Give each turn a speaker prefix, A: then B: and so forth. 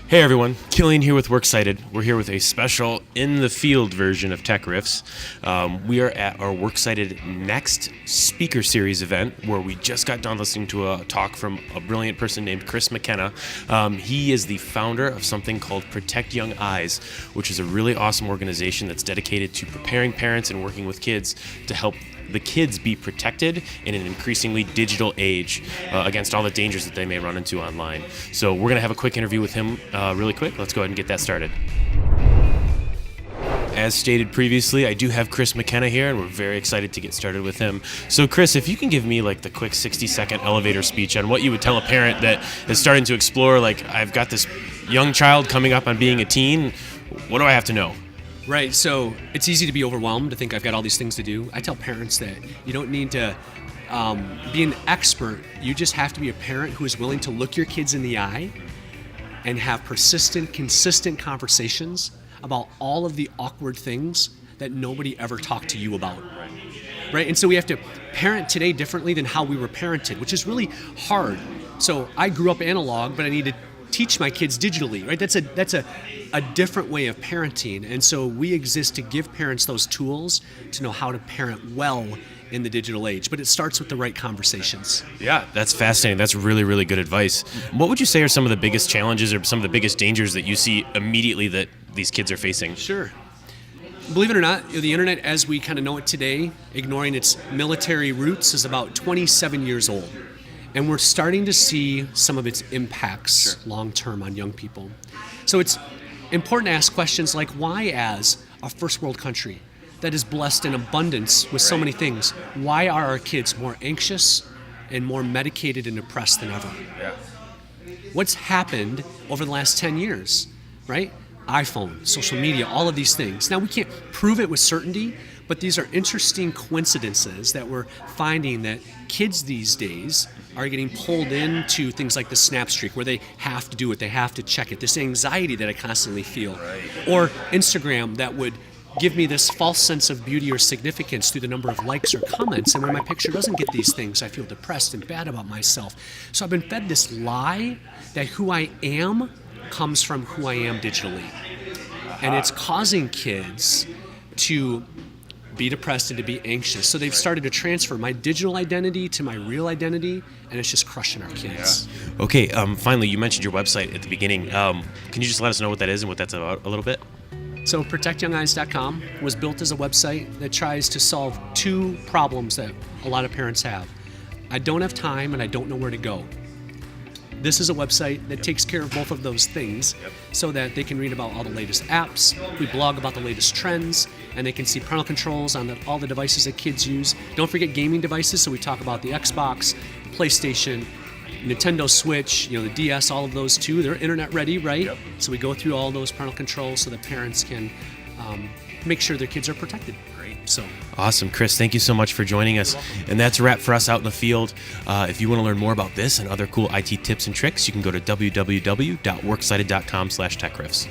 A: Hey everyone, Killian here with Worksighted. We're here with a special in-the-field version of Tech Riffs. We are at our Worksighted Next Speaker Series event where we just got done listening to a talk from a brilliant person named Chris Mckenna. He is the founder of something called Protect Young Eyes, which is a really awesome organization that's dedicated to preparing parents and working with kids to help the kids be protected in an increasingly digital age against all the dangers that they may run into online. So we're going to have a quick interview with him really quick. Let's go ahead and get that started. As stated previously, I do have Chris Mckenna here, and we're very excited to get started with him. So Chris, if you can give me like the quick 60-second elevator speech on what you would tell a parent that is starting to explore, like, I've got this young child coming up on being a teen, what do I have to know?
B: Right, so it's easy to be overwhelmed to think I've got all these things to do. I tell parents that you don't need to be an expert. You just have to be a parent who is willing to look your kids in the eye and have persistent, consistent conversations about all of the awkward things that nobody ever talked to you about. Right, and so we have to parent today differently than how we were parented, which is really hard. So I grew up analog, but I need to teach my kids digitally, right? That's a different way of parenting. And so we exist to give parents those tools to know how to parent well in the digital age. But it starts with the right conversations.
A: Yeah, that's fascinating. That's really, really good advice. What would you say are some of the biggest challenges or some of the biggest dangers that you see immediately that these kids are facing?
B: Sure. Believe it or not, the internet as we kind of know it today, ignoring its military roots, is about 27 years old. And we're starting to see some of its impacts long-term on young people. So it's important to ask questions like, why as a first world country that is blessed in abundance with so many things, why are our kids more anxious and more medicated and depressed than ever?
A: Yeah.
B: What's happened over the last 10 years, right? iPhone, social media, all of these things. Now, we can't prove it with certainty, but these are interesting coincidences that we're finding that kids these days are getting pulled into things like the snap streak where they have to do it, they have to check it, this anxiety that I constantly feel. Or Instagram that would give me this false sense of beauty or significance through the number of likes or comments, and when my picture doesn't get these things, I feel depressed and bad about myself. So I've been fed this lie that who I am comes from who I am digitally. And it's causing kids to be depressed and to be anxious. So they've started to transfer my digital identity to my real identity, and it's just crushing our kids.
A: Yeah. Okay, finally, you mentioned your website at the beginning. Can you just let us know what that is and what that's about a little bit?
B: So protectyoungeyes.com was built as a website that tries to solve two problems that a lot of parents have. I don't have time and I don't know where to go. This is a website that takes care of both of those things so that they can read about all the latest apps, we blog about the latest trends, and they can see parental controls on all the devices that kids use. Don't forget gaming devices, so we talk about the Xbox, PlayStation, Nintendo Switch, the DS, all of those too. They're internet ready, right? Yep. So we go through all those parental controls so that parents can make sure their kids are protected. So
A: awesome. Chris, thank you so much for joining us. And that's a wrap for us out in the field. If you want to learn more about this and other cool IT tips and tricks, you can go to www.worksighted.com/techriffs.